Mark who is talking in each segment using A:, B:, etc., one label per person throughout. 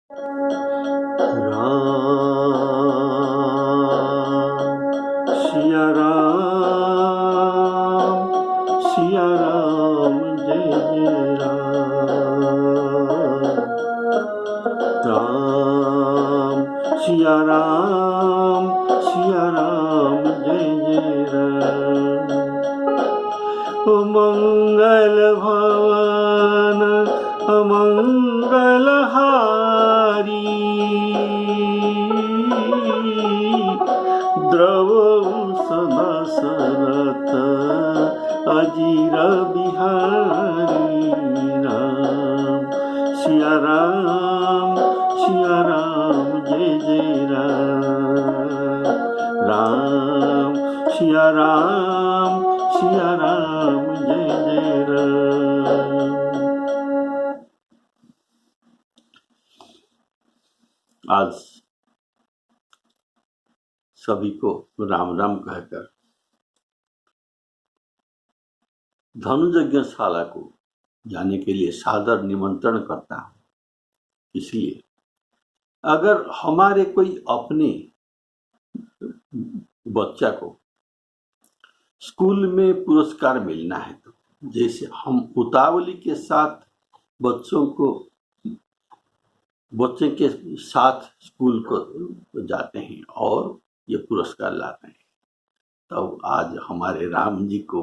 A: सिया राम जय जय राम सिया राम जय जय राम। ओ मंगल भवन अमंगल हारी द्रवहु सदा सरथ अजीर बिहारी राम सिया राम जय जय राम सिया राम जय जय राम। आज सभी को राम राम कहकर धनुर्यज्ञशाला को जाने के लिए सादर निमंत्रण करता हूं। इसलिए अगर हमारे कोई अपने बच्चा को स्कूल में पुरस्कार मिलना है तो जैसे हम उतावली के साथ बच्चे के साथ स्कूल को जाते हैं और ये पुरस्कार लाते हैं, तब आज हमारे राम जी को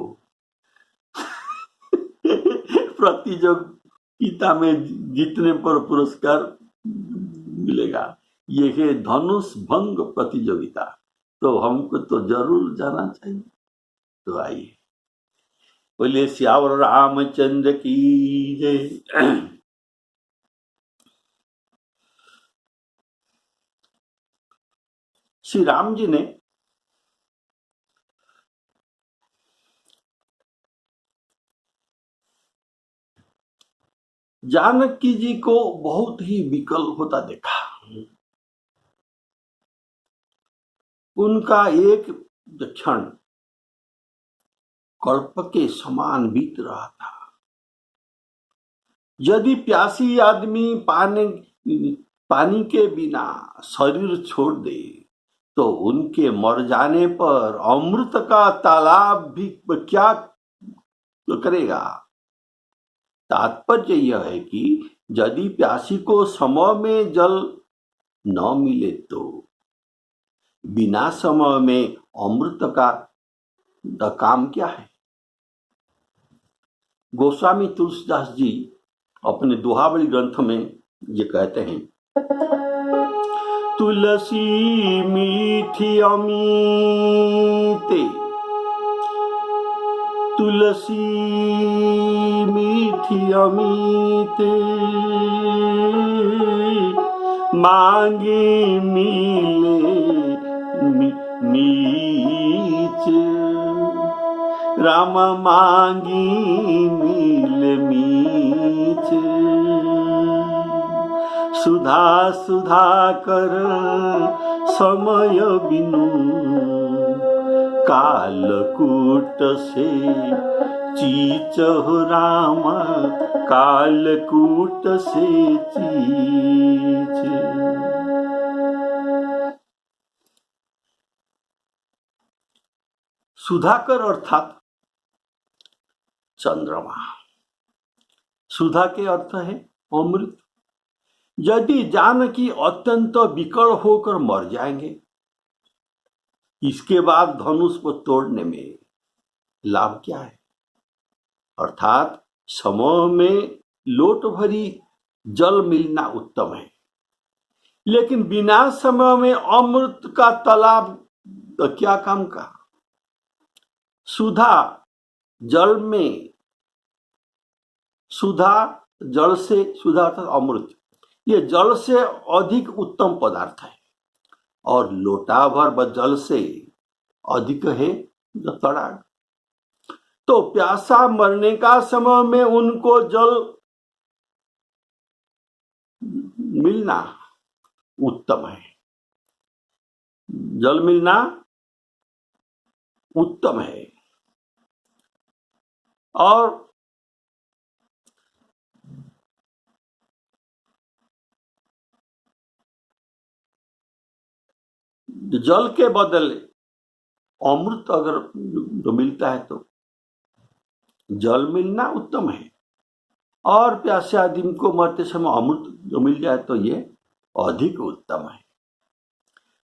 A: प्रतियोगिता में जीतने पर पुरस्कार मिलेगा। ये है धनुष भंग प्रतियोगिता, तो हमको तो जरूर जाना चाहिए। तो आइए बोलिए सियावर रामचंद्र की जय। श्री राम जी ने जानकी जी को बहुत ही विकल होता देखा। उनका एक क्षण कल्प के समान बीत रहा था। यदि प्यासी आदमी पानी के बिना शरीर छोड़ दे तो उनके मर जाने पर अमृत का तालाब भी क्या करेगा। तात्पर्य यह है कि यदि प्यासी को समय में जल न मिले तो बिना समय में अमृत का काम क्या है। गोस्वामी तुलसीदास जी अपने दोहावली ग्रंथ में ये कहते हैं, तुलसी मीठी अमीते, तुलसी मीठी अमीते, मांगे मिले मीच, राम मांगी मिल मीच, सुधा सुधा कर समय बिनु, कालकूट से चीच हो राम, कालकूट से चीच। सुधाकर अर्थात चंद्रमा। सुधा के अर्थ है अमृत। यदि जानकी अत्यंत विकल होकर मर जाएंगे, इसके बाद धनुष को तोड़ने में लाभ क्या है। अर्थात समय में लोट भरी जल मिलना उत्तम है, लेकिन बिना समय में अमृत का तालाब तो क्या काम का। सुधा जल में, सुधा जल से, सुधा अर्थात अमृत, ये जल से अधिक उत्तम पदार्थ है और लोटा भर जल से अधिक है तड़ाग। तो प्यासा मरने का समय में उनको जल मिलना उत्तम है, जल मिलना उत्तम है। और जल के बदले अमृत अगर मिलता है तो जल मिलना उत्तम है, और प्यासे आदमी को मरते समय अमृत मिल जाए तो ये अधिक उत्तम है।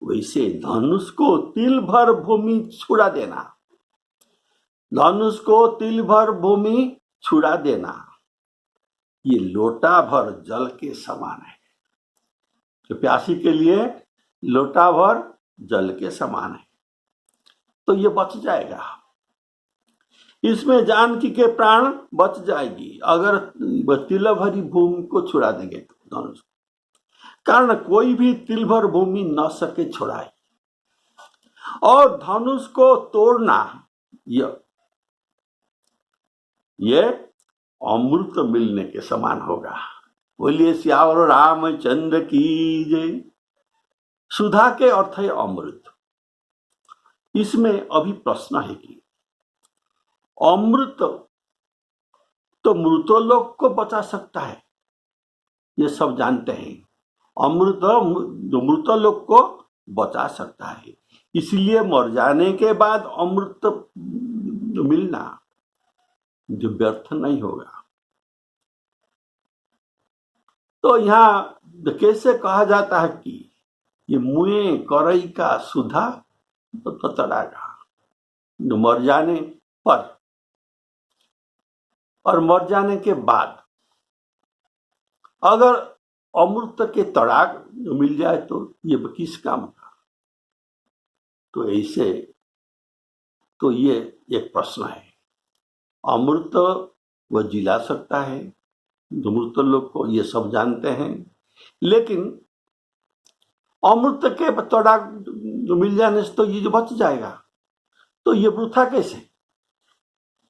A: वैसे धनुष को तिल भर भूमि छुड़ा देना, धनुष को तिल भर भूमि छुड़ा देना, ये लोटा भर जल के समान है। तो प्यासी के लिए लोटा भर जल के समान है, तो ये बच जाएगा। इसमें जानकी के प्राण बच जाएगी अगर तिल भरी भूमि को छुड़ा देंगे तो धनुष, कारण कोई भी तिल भर भूमि न सके छुड़ाए। और धनुष को तोड़ना ये अमृत मिलने के समान होगा। बोलिए सियावर रामचंद्र की जय। सुधा के अर्थ है अमृत। इसमें अभी प्रश्न है कि अमृत तो मृतलोक को बचा सकता है, ये सब जानते हैं। अमृत मृतलोक को बचा सकता है, इसलिए मर जाने के बाद अमृत मिलना जो व्यर्थ नहीं होगा। तो यहाँ कैसे कहा जाता है कि ये मुए करई का सुधा तो तड़ागा, मर जाने पर और मर जाने के बाद अगर अमृत के तड़ाग मिल जाए तो ये किस काम का। तो ऐसे तो ये एक प्रश्न है। अमृत वह जिला सकता है, मृत लोग को ये सब जानते हैं, लेकिन अमृत के तड़ाग मिल जाने से तो ये जो बच जाएगा, तो ये वृथा कैसे।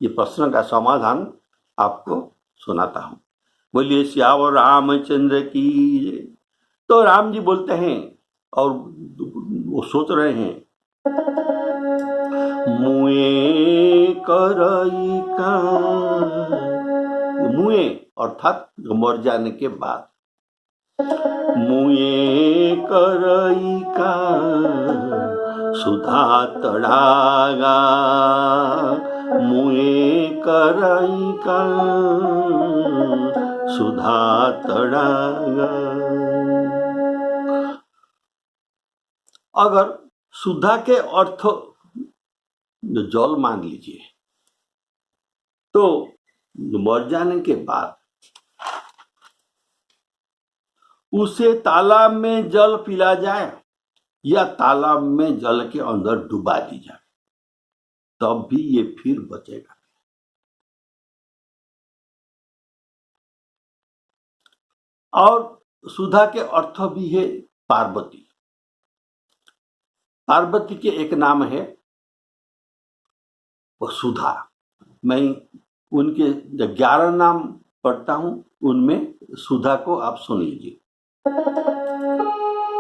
A: ये प्रश्न का समाधान आपको सुनाता हूं। बोलिए सियावर रामचंद्र की। तो राम जी बोलते हैं और वो सोच रहे हैं, मुए करई का, मुए अर्थात मर जाने के बाद, मुए करई का सुधा तड़ागा, मुए करई का सुधा तड़ागा। अगर सुधा के अर्थ जल मान लीजिए, तो मर जाने के बाद उसे तालाब में जल पिला जाए या तालाब में जल के अंदर डुबा दी जाए, तब भी ये फिर बचेगा। और सुधा के अर्थ भी है पार्वती। पार्वती के एक नाम है वो सुधा। मैं उनके 11 नाम पढ़ता हूं, उनमें सुधा को आप सुन लीजिए।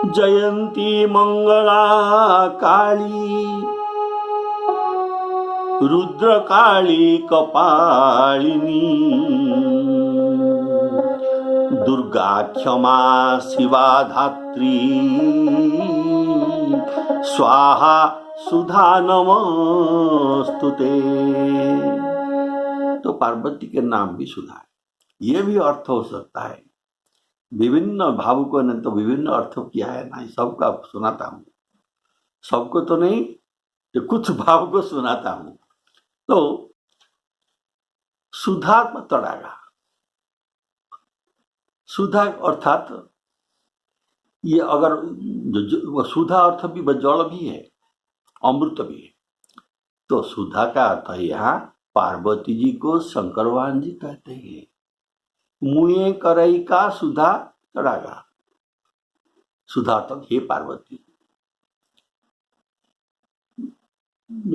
A: जयंती मंगला काली, रुद्र काली कपालिनी, दुर्गा क्षमा शिवा धात्री, स्वाहा सुधा नमस्तुते। तो पार्वती के नाम भी सुधा है। ये भी अर्थ हो सकता है। विभिन्न भावुकों ने तो विभिन्न अर्थ किया है ना, सबका सुनाता हूं, सबको तो नहीं, तो कुछ भाव को सुनाता हूं। तो सुधा तड़ागा, सुधा अर्थात ये अगर सुधा अर्थ भी जल भी है, अमृत भी है, तो सुधा का अर्थ यहाँ पार्वती जी को शंकर भगवान जी कहते हैं। मुए करई का सुधा तड़ागा, सुधा तक हे पार्वती।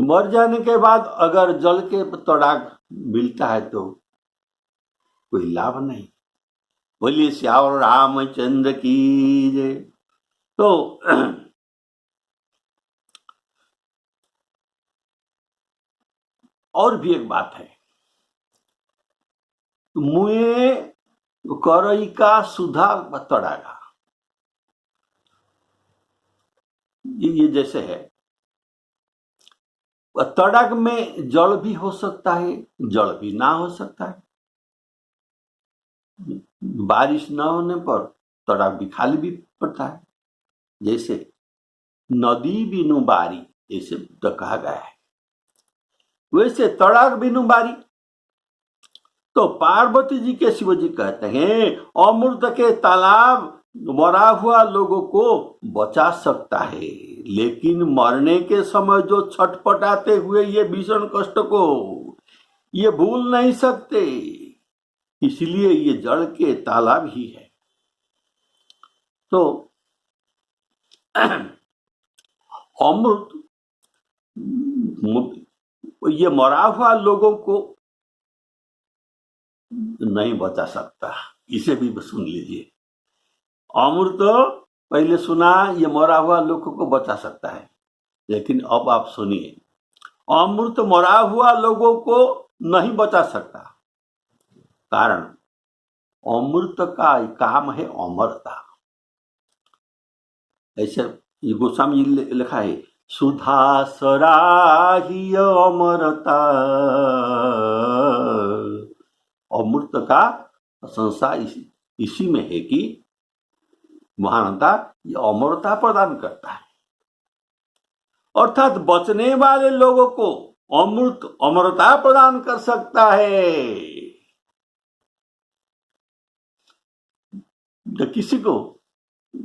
A: मर जाने के बाद अगर जल के तड़ाग मिलता है तो कोई लाभ नहीं। बोलिए सियावर रामचंद्र की जय। तो और भी एक बात है, मुए करई का सुधा तड़ागा, ये जैसे है, तड़क में जल भी हो सकता है, जल भी ना हो सकता है। बारिश न होने पर तड़क भी खाली भी पड़ता है, जैसे नदी बिनु बारी, ऐसे तो कहा गया है। वैसे तड़क बिनु बारी। तो पार्वती जी के शिव जी कहते हैं अमृत के तालाब मरा हुआ लोगों को बचा सकता है, लेकिन मरने के समय जो छटपटाते हुए ये भीषण कष्ट को ये भूल नहीं सकते, इसलिए ये जड़ के तालाब ही है। तो अमृत ये मरा हुआ लोगों को नहीं बचा सकता, इसे भी सुन लीजिए। अमृत पहले सुना ये मरा हुआ लोगों को बचा सकता है, लेकिन अब आप सुनिए, अमृत मरा हुआ लोगों को नहीं बचा सकता। कारण अमृत का काम है अमरता। ऐसे गोस्वामी जी लिखा है, सुधा सराही अमरता। अमृत का संसार इसी में है कि महानता ये अमरता प्रदान करता है, अर्थात बचने वाले लोगों को अमृत अमरता प्रदान कर सकता है। तो किसी को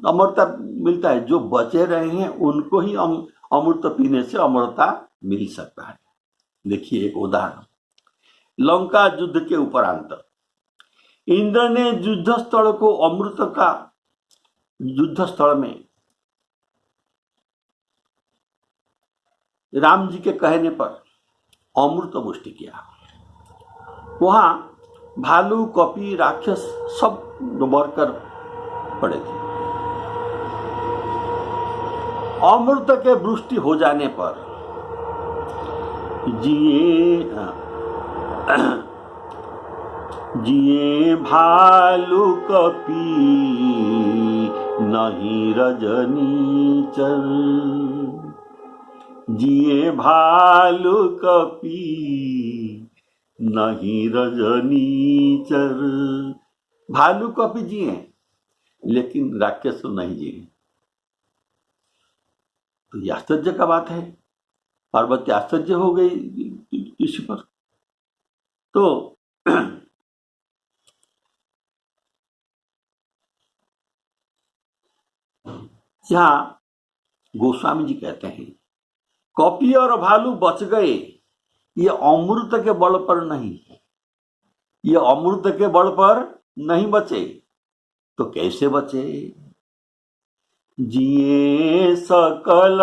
A: अमरता मिलता है, जो बचे रहे हैं उनको ही अमृत पीने से अमरता मिल सकता है। देखिए एक उदाहरण, लंका युद्ध के उपरांत इंद्र ने युद्ध स्थल को अमृत का, युद्ध स्थल में राम जी के कहने पर अमृत वृष्टि किया। वहां भालू कपि राक्षस सब मरकर पड़े थे। अमृत के वृष्टि हो जाने पर जिए भालू कपि नहीं रजनीचर। जिए भालू कपि नहीं रजनीचर। भालू कपि जिए लेकिन राक्षस तो नहीं जिए। तो ये आश्चर्य का बात है, पार्वती आश्चर्य हो गई इसी पर। तो यहां गोस्वामी जी कहते हैं कपि और भालू बच गए, ये अमृत के बल पर नहीं, ये अमृत के बल पर नहीं बचे। तो कैसे बचे? जिए सकल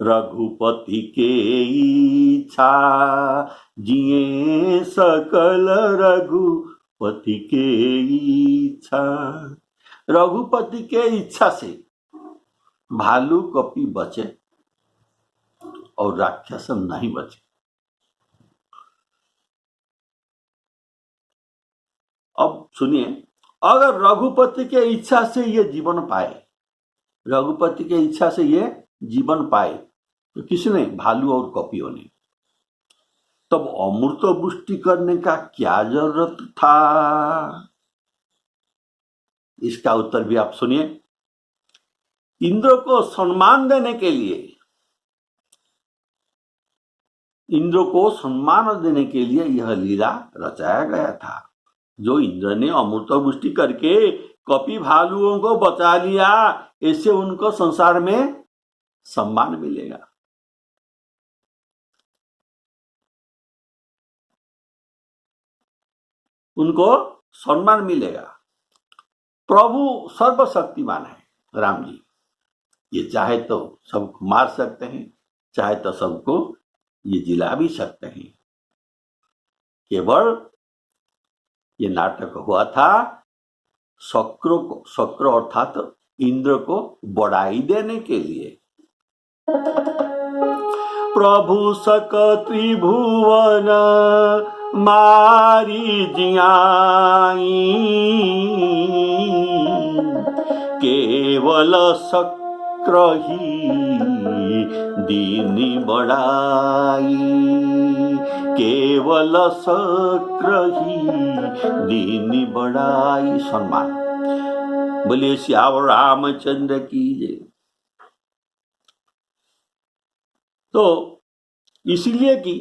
A: रघुपति के इच्छा। जिए सकल रघुपति के इच्छा। रघुपति के इच्छा से भालू कपि बचे और राक्षस नहीं बचे। अब सुनिए, अगर रघुपति के इच्छा से ये जीवन पाए, रघुपति के इच्छा से ये जीवन पाए, तो किसने? भालू और कपियों ने। तब अमृत वृष्टि करने का क्या जरूरत था? इसका उत्तर भी आप सुनिए। इंद्र को सम्मान देने के लिए, इंद्र को सम्मान देने के लिए यह लीला रचाया गया था। जो इंद्र ने अमृत वृष्टि करके कपि भालुओं को बचा लिया, ऐसे उनको संसार में सम्मान मिलेगा। उनको सम्मान मिलेगा। प्रभु सर्वशक्तिमान है राम जी, ये चाहे तो सबको मार सकते हैं, चाहे तो सबको ये जिला भी सकते हैं। केवल ये नाटक हुआ था शक्र अर्थात इंद्र को बड़ाई देने के लिए। प्रभु सक त्रिभुवन मारी जियाई। केवल शक्र ही दीनी बढ़ाई, केवल शक्र ही दीनी बढ़ाई। सम्मान। बोलिए श्यावर रामचंद्र की जय। तो इसलिए कि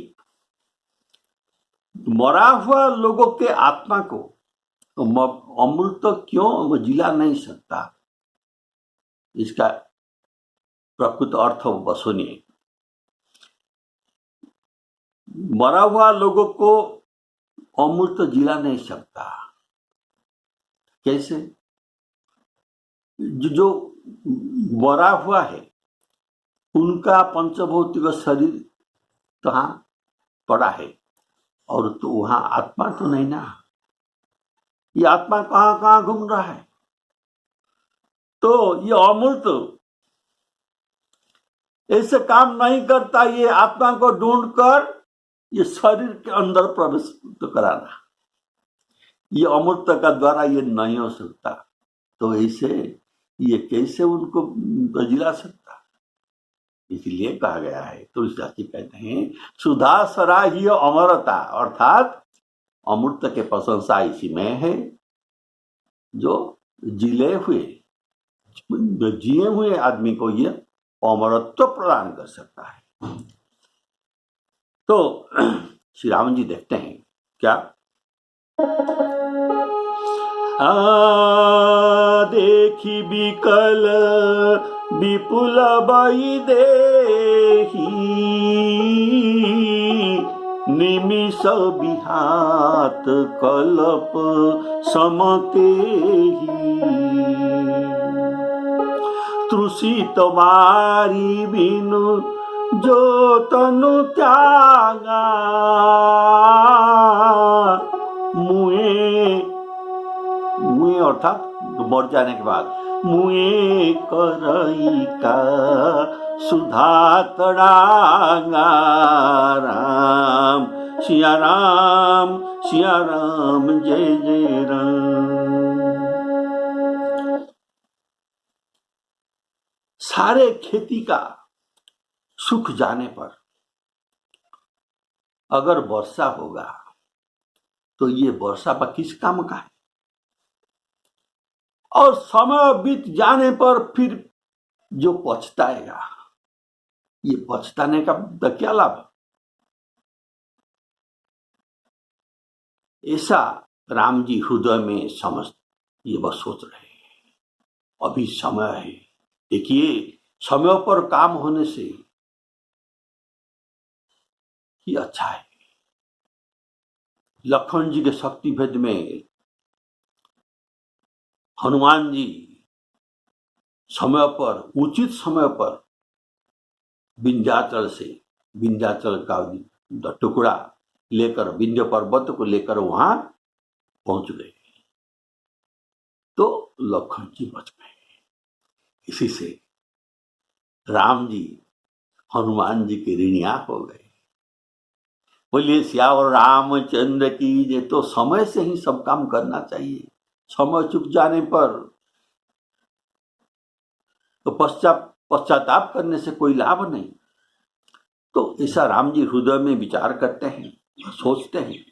A: मरा हुआ लोगों के आत्मा को अमृत क्यों जिला नहीं सकता, इसका प्रकृत अर्थ सुनिए। मरा हुआ लोगों को अमृत जिला नहीं सकता। कैसे? जो मरा हुआ है उनका पंचभौतिक शरीर तो हाँ पड़ा है, और तो वहां आत्मा तो नहीं ना। ये आत्मा कहां कहां घूम रहा है। तो ये अमृत ऐसे काम नहीं करता, ये आत्मा को ढूंढकर ये शरीर के अंदर प्रवेश तो कराना, ये अमृत का द्वारा ये नहीं हो सकता। तो ऐसे ये कैसे उनको जिला सकता। इसलिए कहा गया है, तुलसीदास जी कहते हैं सुधा सरा ही अमरता, अर्थात अमृत के प्रशंसा इसी में है जो जिले हुए जिए हुए आदमी को ये अमरत्व प्रदान कर सकता है। तो श्री राम जी देखते हैं क्या, देखी विकल विपुल बई देही, निमिष बिहात कल्प समतेहि, तृषित मारी बिनु जो तनु त्यागा, मुए अर्थात मर जाने के बाद मुए करई का सुधा तड़ांगा, राम सिया राम जय जय राम। सारे खेती का सुख जाने पर अगर वर्षा होगा तो ये वर्षा पर किस काम का है, और समय बीत जाने पर फिर जो पछताएगा, ये पछताने का क्या लाभ। ऐसा राम जी हृदय में समझ ये बस सोच रहे हैं, अभी समय है। देखिए समय पर काम होने से ही अच्छा है। लक्ष्मण जी के शक्ति भेद में हनुमान जी समय पर, उचित समय पर विंध्याचल का टुकड़ा लेकर, विंध्य पर्वत को लेकर वहां पहुंच गए, तो लक्ष्मण जी बच गए। इसी से राम जी हनुमान जी के ऋणिया हो गए। बोलिए श्यावर रामचंद्र की जय। तो समय से ही सब काम करना चाहिए। समय चुक जाने पर तो पश्चाताप करने से कोई लाभ नहीं। तो ऐसा राम जी हृदय में विचार करते हैं, सोचते हैं।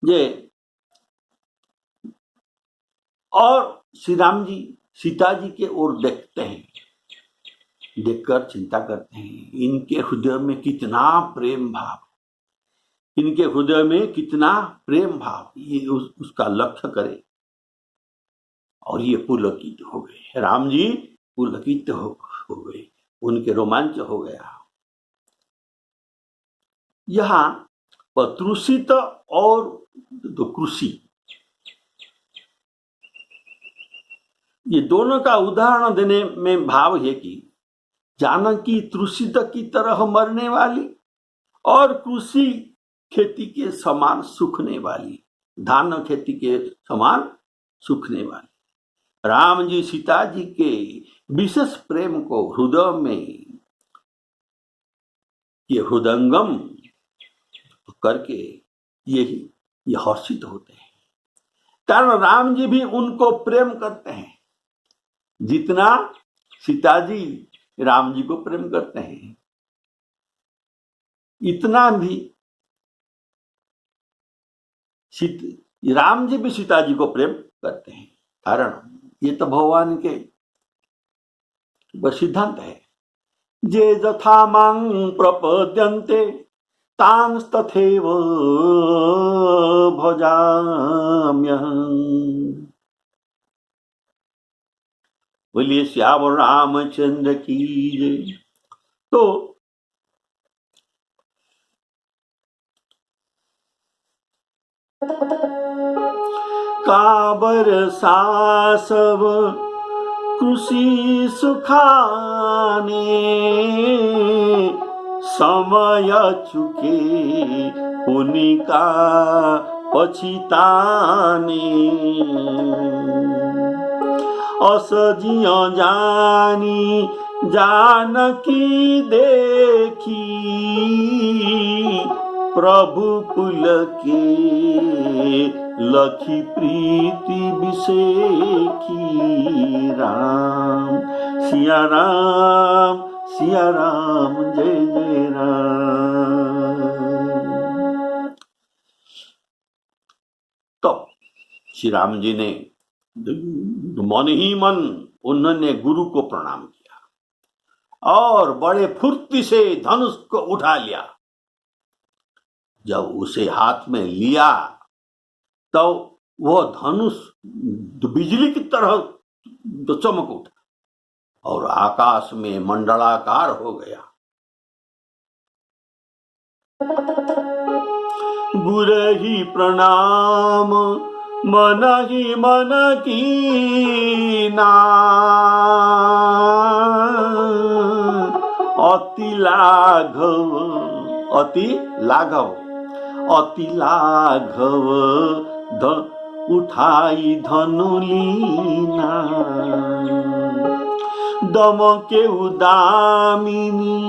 A: ये और श्री राम जी सीता जी के ओर देखते हैं, देखकर चिंता करते हैं, इनके हृदय में कितना प्रेम भाव, इनके हृदय में कितना प्रेम भाव, ये उसका लक्ष्य करे। और ये पुलकित हो गए, राम जी पुलकित हो गए, उनके रोमांच हो गया। यहाँ तृषित और तो कृषि, ये दोनों का उदाहरण देने में भाव है कि जानकी तृषित की तरह मरने वाली और कृषि खेती के समान सूखने वाली, धान खेती के समान सूखने वाली। राम जी सीता जी के विशेष प्रेम को हृदय में ये हृदंगम करके यही ये हर्षित होते हैं। कारण राम जी भी उनको प्रेम करते हैं जितना सीता जी राम जी को प्रेम करते हैं, इतना भी राम जी भी सीता जी को प्रेम करते हैं। कारण ये तो भगवान के सिद्धांत है। जे यथा मां प्रपद्यन्ते तांस्तथैव भजाम्यहम्। बोलिए श्याम रामचंद्र की जय। तो काबर सासव कृषि सुखाने समय चुके उनका पछिताने। असजिय जानी जानकी देखी प्रभु कुल के लखी प्रीति विषेखी। राम सिया राम जय जय राम। तो श्री राम जी ने मन ही मन उन्होंने गुरु को प्रणाम किया और बड़े फुर्ती से धनुष को उठा लिया। जब उसे हाथ में लिया तो वह धनुष बिजली की तरह चमक उठा और आकाश में मंडलाकार हो गया। गुरहि प्रणाम मन ही मन की ना, अति लाघव अति लाघव उठाई धनुलीना। दम के उदामिनी।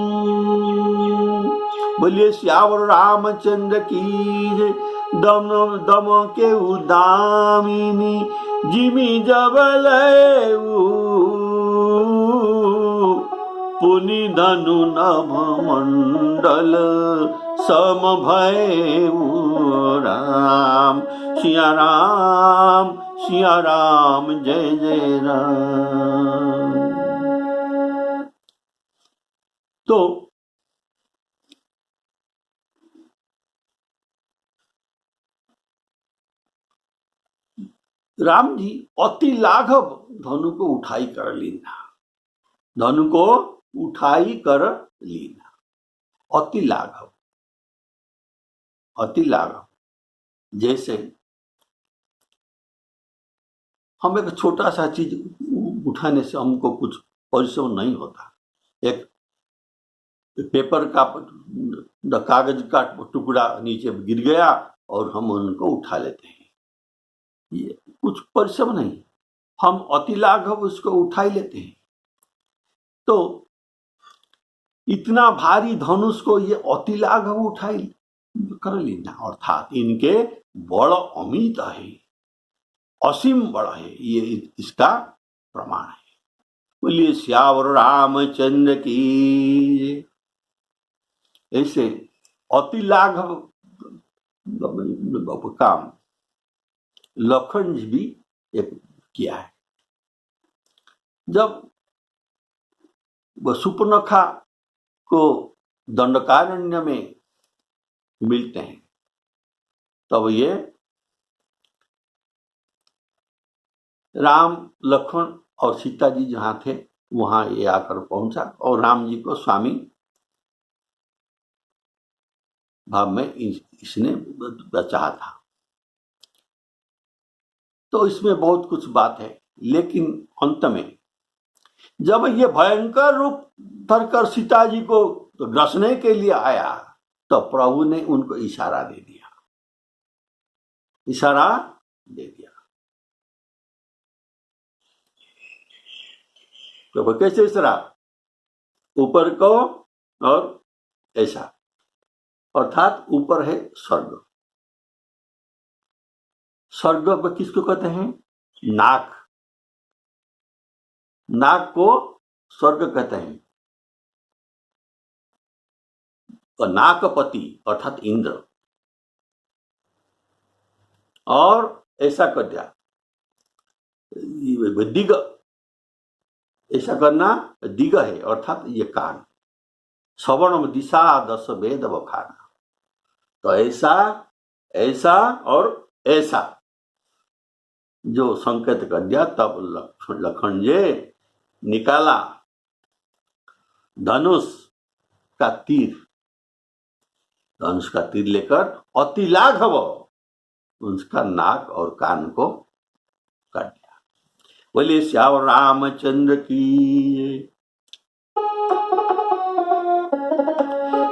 A: बोलिए श्यावर रामचंद्र की जय। दम के उदामिनी जिमी जबल पुनि धनु नभ मंडल सम भय। राम सिया राम जय जय राम। तो राम जी अति लाघव धनु को उठाई कर लीना। धनु को उठाई कर लीना। अति लाघव जैसे हम एक छोटा सा चीज उठाने से हमको कुछ परिश्रम नहीं होता। एक पेपर का कागज का टुकड़ा नीचे गिर गया और हम उनको उठा लेते हैं, ये कुछ परिश्रम नहीं, हम अति लाघव उसको उठा ही लेते हैं। तो इतना भारी धनुष को ये अति लाघव उठाई कर लेना, अर्थात इनके बड़ अमित है, असीम बड़ है, ये इसका प्रमाण है। बोलिए श्यावर रामचंद्र की। ऐसे अति लाघव काम लखन जी भी एक किया है। जब वह सुपर्णखा को दंडकारण्य में मिलते हैं तब ये राम लक्ष्मण और सीता जी जहां थे वहां ये आकर पहुंचा और राम जी को स्वामी भाव में इसने चाहा था। तो इसमें बहुत कुछ बात है, लेकिन अंत में जब ये भयंकर रूप धरकर सीता जी को ग्रसने के लिए आया तो प्रभु ने उनको इशारा दे दिया। तो कैसे इशारा? ऊपर को और ऐसा अर्थात ऊपर है स्वर्ग। स्वर्ग किसको कहते हैं? नाक। नाक को स्वर्ग कहते हैं। तो नाकपति अर्थात इंद्र। और ऐसा कर दिया दिग, ऐसा करना दिग है अर्थात ये कान। श्रवण दिशा दस वेद बखाना। तो ऐसा, ऐसा और ऐसा जो संकेत कर दिया, तब लखन जी निकाला धनुष का तीर। धनुष का तीर लेकर अति लाघव उसका नाक और कान को काट दिया। बोले श्याम रामचंद्र की।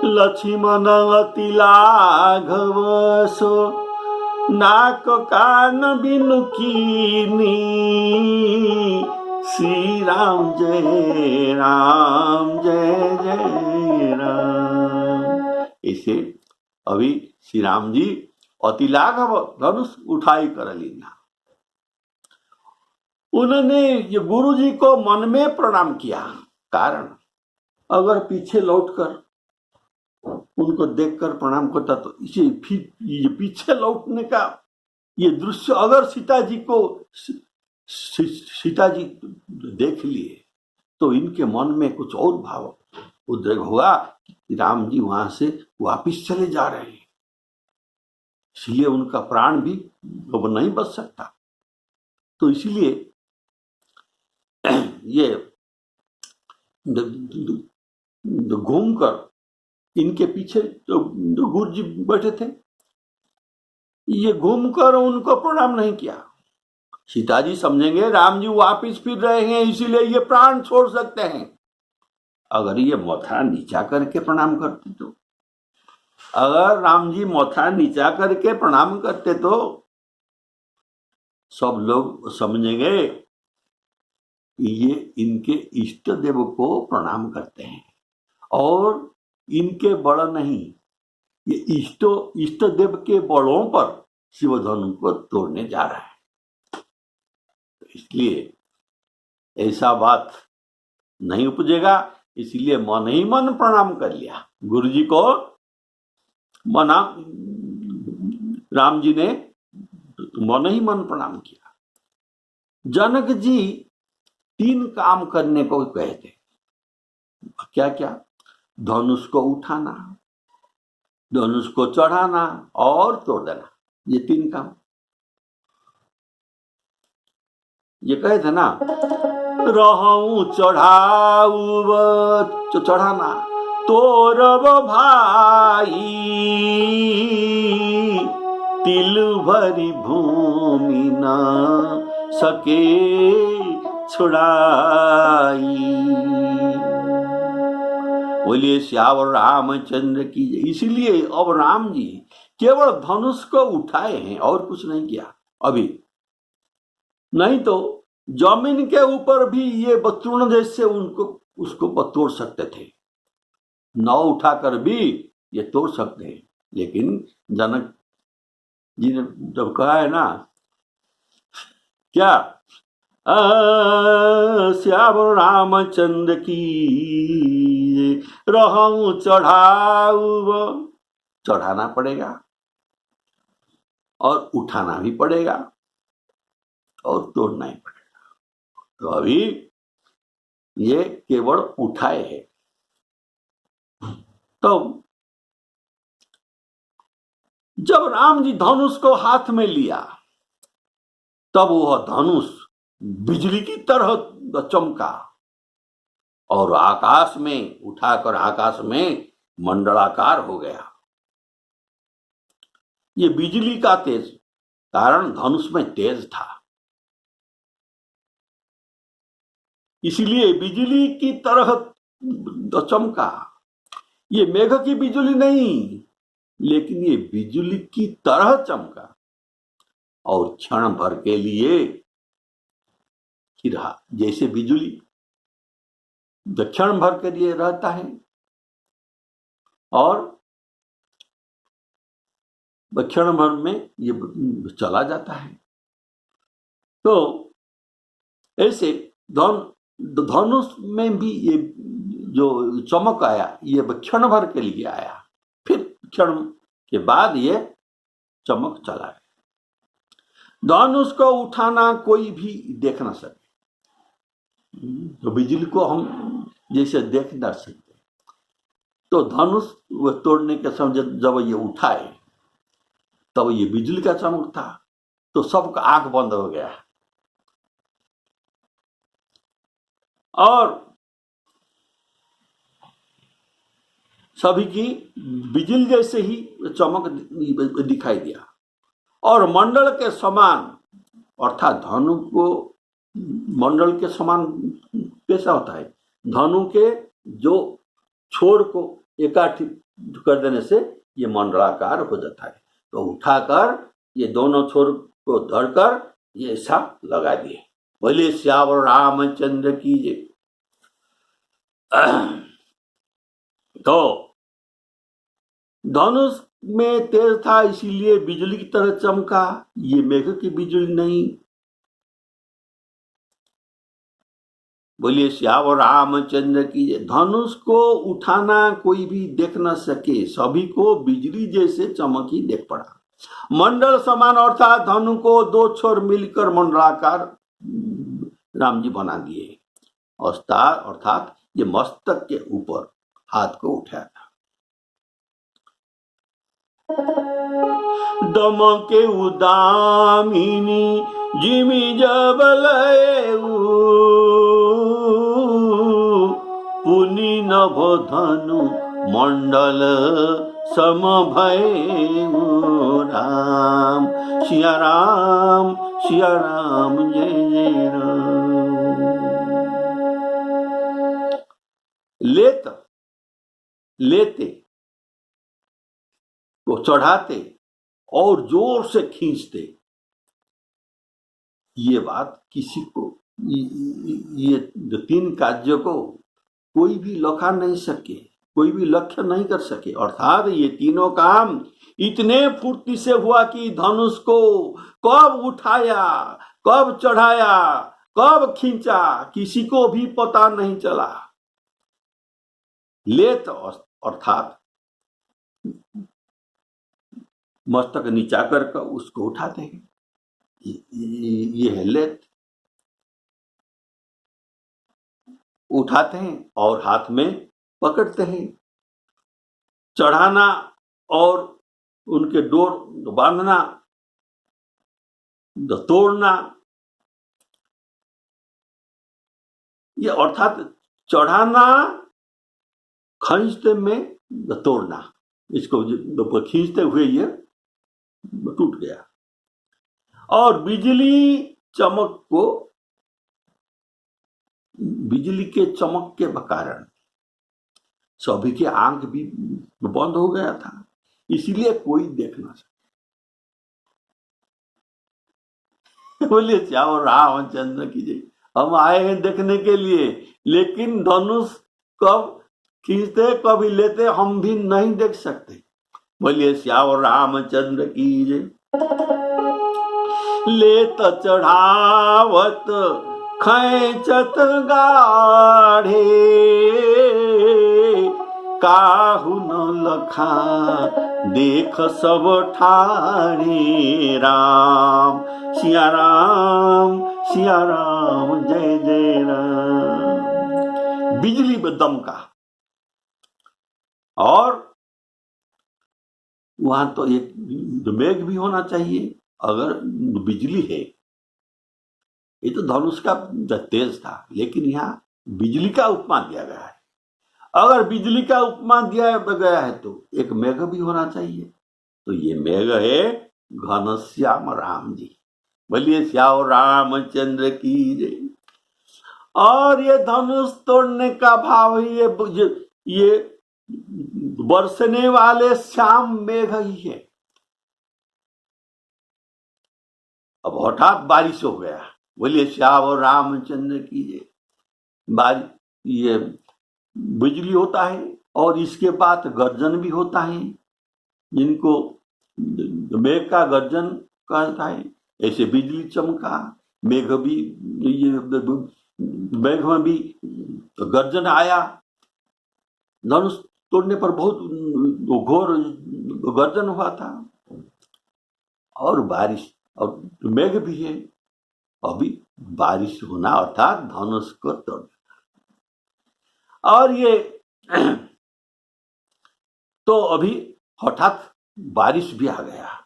A: लक्ष्मण अति लाघव सो नाक कान बिनु कीनी। श्री राम जय राम जय जय राम। इसे अभी श्री राम जी अति लाघव धनुष उठाई कर लेना। उन्होंने ये गुरु जी को मन में प्रणाम किया। कारण अगर पीछे लौटकर उनको देखकर प्रणाम करता तो इसे ये पीछे लौटने का ये दृश्य अगर सीता जी देख लिए तो इनके मन में कुछ और भाव उद्रेक होगा कि राम जी वहां से वापिस चले जा रहे हैं, इसलिए उनका प्राण भी अब नहीं बच सकता। तो इसलिए ये घूमकर इनके पीछे जो गुरु जी बैठे थे, ये घूमकर उनको प्रणाम नहीं किया। सीता जी समझेंगे राम जी वापिस फिर रहे हैं, इसीलिए ये प्राण छोड़ सकते हैं। अगर ये मथा नीचा करके प्रणाम करते तो, अगर राम जी मथा नीचा करके प्रणाम करते तो सब लोग समझेंगे ये इनके इष्ट देव को प्रणाम करते हैं और इनके बड़ नहीं, ये इष्ट देव के बड़ों पर शिवधनु को तोड़ने जा रहा है। इसलिए ऐसा बात नहीं उपजेगा, इसलिए मन ही मन प्रणाम कर लिया। गुरु जी को मना, राम जी ने मन ही मन प्रणाम किया। जनक जी 3 काम करने को कहे थे। क्या क्या? धनुष को उठाना, धनुष को चढ़ाना और तोड़ देना, ये 3 काम। ये कहे थे ना, रहूं चढ़ाऊ चढ़ाना तोरब भाई, तिल भरी भूमि न सके छुड़ाई। बोलिए श्याम रामचंद्र की। इसलिए अब राम जी केवल धनुष को उठाए हैं और कुछ नहीं किया अभी। नहीं तो जमीन के ऊपर भी ये बतूर्ण जैसे उसको तोड़ सकते थे, न उठाकर भी ये तोड़ सकते हैं। लेकिन जनक जी ने जब कहा है ना, क्या श्याम रामचंद्र की रहूं चढ़ाऊ, चढ़ाना पड़ेगा और उठाना भी पड़ेगा और तोड़ना ही पड़ेगा। तो अभी ये केवल उठाए है। तो जब राम जी धनुष को हाथ में लिया तब वह धनुष बिजली की तरह चमका और आकाश में उठाकर आकाश में मंडलाकार हो गया। ये बिजली का तेज, कारण धनुष में तेज था, इसलिए बिजली की तरह चमका। ये मेघ की बिजली नहीं, लेकिन ये बिजली की तरह चमका और क्षण भर के लिए ही रहा। जैसे बिजली क्षण भर के लिए रहता है और क्षण भर में ये चला जाता है। तो ऐसे धनुष में भी ये जो चमक आया ये क्षण भर के लिए आया, फिर क्षण के बाद ये चमक चला गया। धनुष को उठाना कोई भी देख ना सके। तो बिजली को हम जैसे देख ना सकते, तो धनुष वो तोड़ने के समय जब ये उठाए तब ये बिजली का चमक था, तो सबका आंख बंद हो गया। और सभी की बिजली जैसे ही चमक दिखाई दिया। और मंडल के समान, अर्थात धनु को मंडल के समान कैसा होता है? धनु के जो छोर को इकट्ठी कर देने से ये मंडलाकार हो जाता है। तो उठाकर ये दोनों छोर को धरकर ये ऐसा लगा दिए। बोले श्यावर रामचंद्र की जय। तो धनुष में तेज था, इसीलिए बिजली की तरह चमका, ये मेघ की बिजली नहीं। बोलिए श्यावर रामचंद्र की जय। धनुष को उठाना कोई भी देख न सके, सभी को बिजली जैसे चमक ही देख पड़ा। मंडल समान अर्थात धनु को दो छोर मिलकर मंडलाकार राम जी बना दिए। अर्थात ये मस्तक के ऊपर हाथ को उठाया था। दमके उदामिनी जिमि जबलयु, पुनि नभ धनु मंडल सम भयउ। राम सिया राम जय जय राम। लेते तो चढ़ाते और जोर से खींचते, ये बात किसी को ये तीन कार्य को कोई भी लखा नहीं सके, कोई भी लक्ष्य नहीं कर सके। अर्थात ये तीनों काम इतने फुर्ती से हुआ कि धनुष को कब उठाया, कब चढ़ाया, कब खींचा, किसी को भी पता नहीं चला। लेत अर्थात मस्तक नीचा कर उसको उठाते हैं, ये है लेत। उठाते हैं और हाथ में पकड़ते हैं। चढ़ाना और उनके डोर बांधना, तोड़ना, ये अर्थात चढ़ाना खींचते में तोड़ना, इसको खींचते हुए ये टूट गया। और बिजली के चमक के कारण सभी के आंख भी बंद हो गया था, इसीलिए कोई देख ना सके। बोलिए श्यावर रामचंद्र की जय। हम आए हैं देखने के लिए, लेकिन धनुष कब खींचते कभी लेते हम भी नहीं देख सकते। बोलिए श्यावर रामचंद्र की जय। लेत चढ़ावत खैचत गाढ़े, काहू न लखा देख सब ठाढ़े। राम सिया राम जय जय राम। बिजली बदम का, और वहां तो एक मेघ भी होना चाहिए। अगर बिजली है, ये तो धनुष का तेज था, लेकिन यहाँ बिजली का उपमा दिया गया है। अगर बिजली का उपमा दिया गया है तो एक मेघ भी होना चाहिए। तो ये मेघ है घनश्याम राम जी। बोलिए श्याम रामचंद्र की जय। और ये धनुष तोड़ने का भाव ये बरसने वाले श्याम मेघ ही है। अब हठात बारिश हो गया। बोलिए श्याम रामचंद्र की जय। ये बिजली होता है और इसके बाद गर्जन भी होता है, जिनको मेघ का गर्जन कहता है, ऐसे बिजली चमका, मेघ भी, ये मेघ में भी गर्जन आया, धनुष तोड़ने पर बहुत घोर गर्जन हुआ था। और बारिश और मेघ भी है, अभी बारिश होना अर्थात धनुष को तोड़ना। और ये तो अभी हठात बारिश भी आ गया,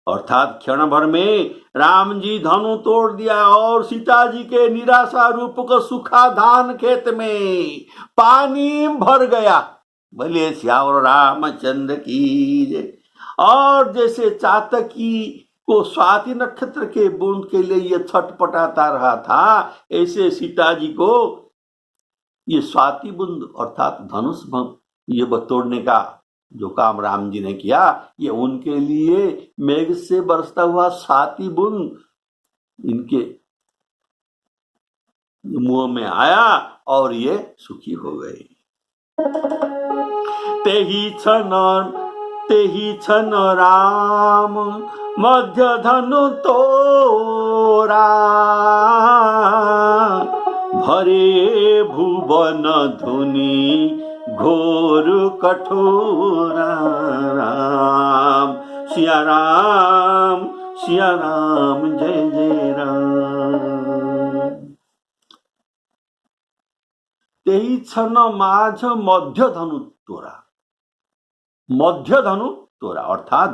A: अर्थात क्षण भर में राम जी धनु तोड़ दिया और सीता जी के निराशा रूप को सूखा धान खेत में पानी भर गया। भले श्यावर रामचंद्र की जय। और जैसे चातकी को स्वाति नक्षत्र के बूंद के लिए ये छटपटाता रहा था, ऐसे सीता जी को ये स्वाति बूंद अर्थात धनुष ये तोड़ने का जो काम राम जी ने किया, ये उनके लिए मेघ से बरसता हुआ स्वाति बूंद इनके मुंह में आया और ये सुखी हो गए। तेही छन राम मध्य धनु तोरा, भरे भुवन धुनी घोर कठोरा। राम सिया राम जय जय राम। तेही छन माझ मध्य धनु तोरा, मध्य धनु तोरा अर्थात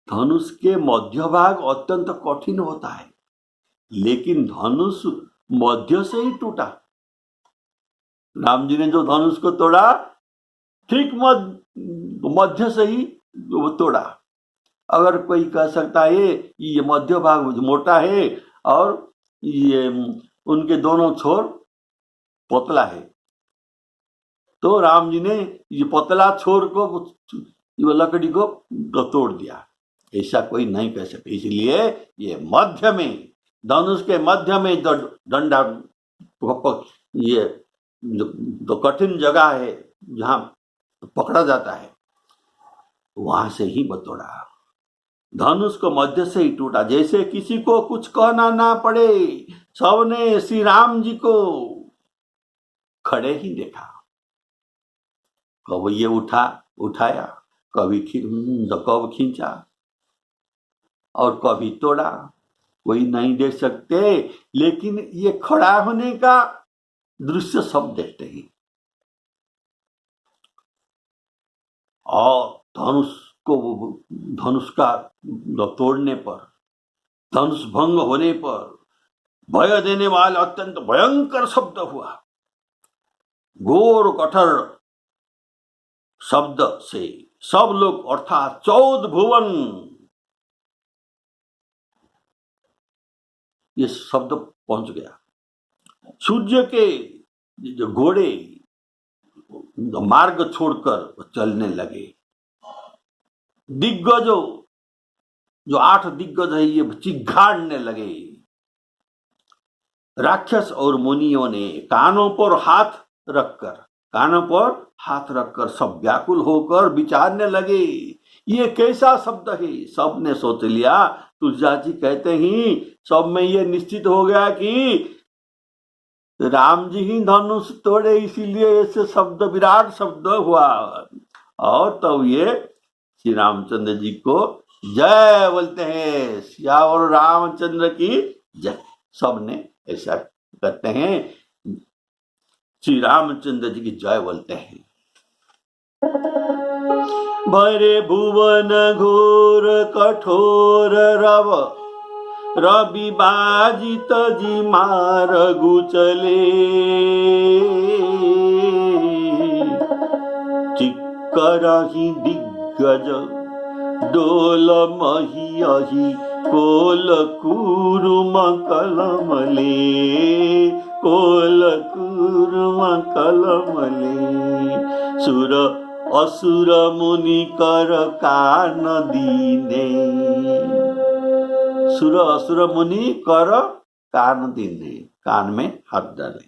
A: धनुष के मध्य भाग अत्यंत कठिन होता है, लेकिन धनुष मध्य से ही टूटा। राम जी ने जो धनुष को तोड़ा ठीक मध्य से ही वो तोड़ा। अगर कोई कह सकता है ये मध्य भाग मोटा है और ये उनके दोनों छोर पतला है, तो राम जी ने ये पतला छोर को लकड़ी को तोड़ दिया, ऐसा कोई नहीं कह सकता। इसलिए ये मध्य में, धनुष के मध्य में जो डंडा, ये जो कठिन जगह है जहां पकड़ा जाता है, वहां से ही बतोड़ा। धनुष को मध्य से ही टूटा, जैसे किसी को कुछ कहना ना पड़े, सबने श्री राम जी को खड़े ही देखा। कब ये उठाया, कब खींचा और कभी तोड़ा, कोई नहीं देख सकते, लेकिन ये खड़ा होने का दृश्य सब देखते हैं। और धनुष का तोड़ने पर, धनुष भंग होने पर भय देने वाला अत्यंत भयंकर शब्द हुआ। घोर कठोर शब्द से सब लोग अर्थात 14 भुवन ये शब्द पहुंच गया। सूर्य के जो घोड़े मार्ग छोड़कर चलने लगे। दिग्गजों, जो 8 दिग्गज है, ये चिघाड़ने लगे। राक्षस और मुनियों ने कानों पर हाथ रखकर सब व्याकुल होकर विचारने लगे, ये कैसा शब्द है। सबने सोच लिया, तुलजा जी कहते ही सब में ये निश्चित हो गया कि राम जी ही धनुष तोड़े, इसीलिए ऐसे शब्द, विराट शब्द हुआ। और तब ये श्री रामचंद्र जी को जय बोलते हैं, सियावर रामचंद्र की जय। सबने ऐसा कहते हैं, श्री रामचंद्र जी की जय बोलते हैं। भरे भुवन घोर कठोर रवि बाजित जी मार्गु चले। चिक्करहि दिग्गज डोल महियहि कोल कुरुम कलमले। सुर असुर मुनि कर कान दीने। सुर असुर मुनि कर कान दीने, कान में हाथ डाले।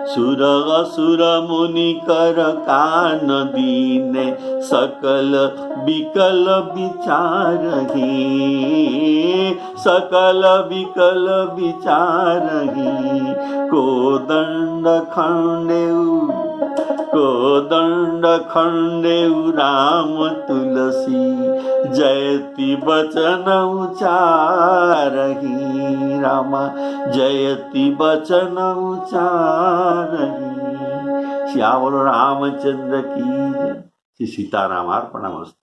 A: सुर असुर मुनि कर कान दीने सकल विकल विचारही, सकल विकल विचारही। कोदंड खंडेउ राम तुलसी, जयति वचन उचारही। रामा जयति वचन उचारही। श्यावल रामचंद्र की जय। श्री सीतारामार्पणमस्तु।